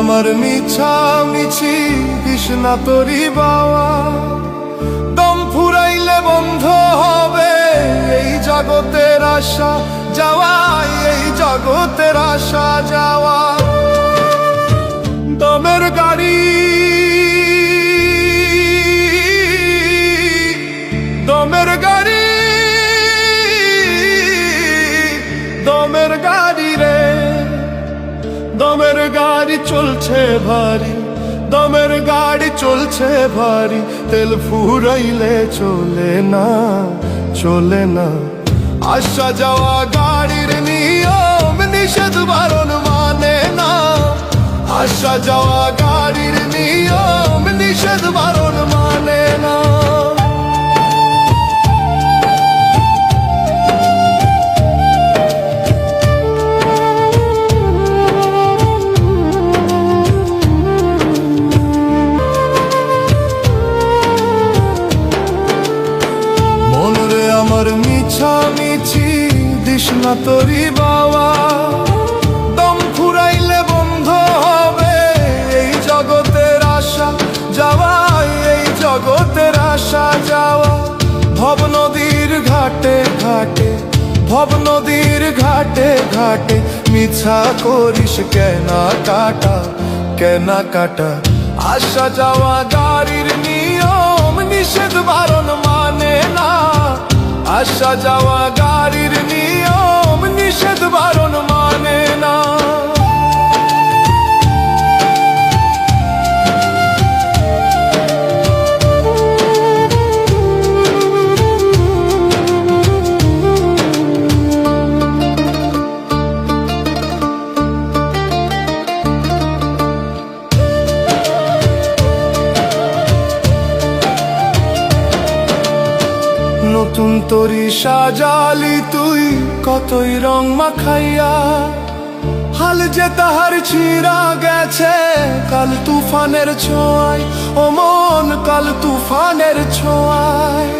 আমার মিছামিছি কৃষ্ণা তোরি বাওয়া, দম ফুরাইলে বন্ধ হবে এই জগতের আশা যাওয়া, এই জগতের আশা যাওয়া। দমের গাড়ি দমের গাড়ি দমের গাড়ি রে, দমের গাড়ি চলছে ভারী, দমের গাড়ি চলছে ভারী, তেল ফুরাইলে চলে না, চলে না। আসা যাওয়া গাড়ির নিয়ম নিষেধ বারণ মানে না, আসা যাওয়া গাড়ির নিয়ম নিষেধ বারণ মানে না। আমার মিছামিছি দিস না তোরি বাওয়া, দম ফুরাইলে বন্ধ হবে এই জগতের আশা যাওয়া, এই জগতের আশা যাওয়া। ভব নদীর ঘাটে ঘাটে, ভব নদীর ঘাটে ঘাটে, মিছা করিস কেনা কাটা, কেনা কাটা। আসা যাওয়া গাড়ির নিয়ম নিষেধ বারণ মানে না, আসা যাওয়া গাড়ির নিয়ম নিষেধ বারণ মানে না। নতুন তোরি সাজালি তুই কতই রং মাখাইয়া, হাল যে তাহার ছিঁড়া গেছে কাল তুফানের ছোঁয়ায়, ও মন কাল তুফানের ছোঁয়ায়।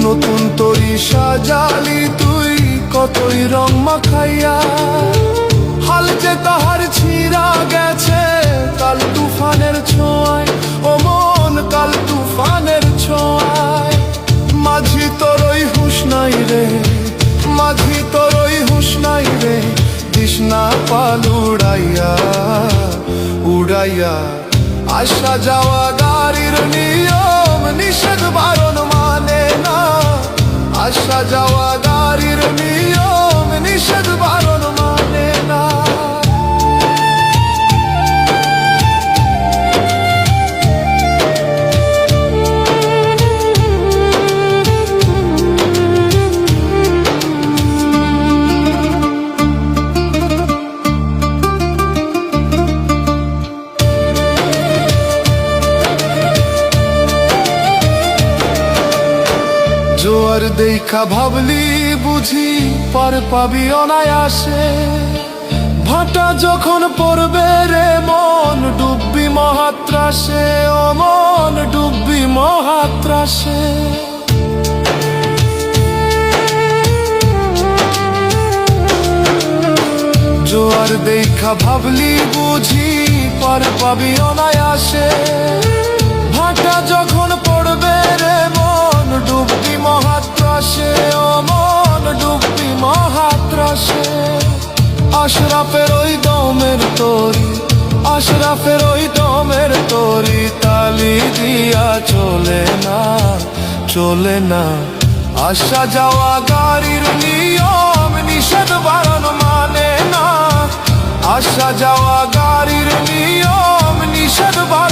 নতুন তোরি সাজালি তুই কতই রং মাখাইয়া, হাল যে তাহার ছিঁড়া গেছে কাল তুফানের ছোঁয়ায়, ও মন কাল তুফানের ছোঁয়ায়। মাঝি তোরই হুঁশ নাই রে, মাঝি তোরই হুঁশ নাই রে, দিস না পাল উড়াইয়া, উড়াইয়া। আসা যাওয়া গাড়ির নিয়ম নিষেধ বারণ মানে না, আসা যাওয়া গাড়ির নিয়ম নিষেধ বারণ মানে না। জোয়ার দেখা ভাবলি বুঝি পার পাবি অনায়াসে, ভাটা যখন পড়বে রে মন ডুববি মহাত্রাসে, ও মন ডুববি মহাত্রাসে। জোয়ার দেখা ভাবলি বুঝি পার পাবি অনায়াসে, ভাটা যখন পড়বে রে মন ডুববি মহাত্রাসে, ও মন ডুববি মহাত্রাসে। আশরাফের ওই দমের তরি, আশরাফের ওই দমের তরি, তালি দিয়া চলে না, চলে না। আসা যাওয়া গাড়ির নিয়ম নিষেধ বারণ মানে না, আসা যাওয়া গাড়ির নিয়ম নিষেধ বারণ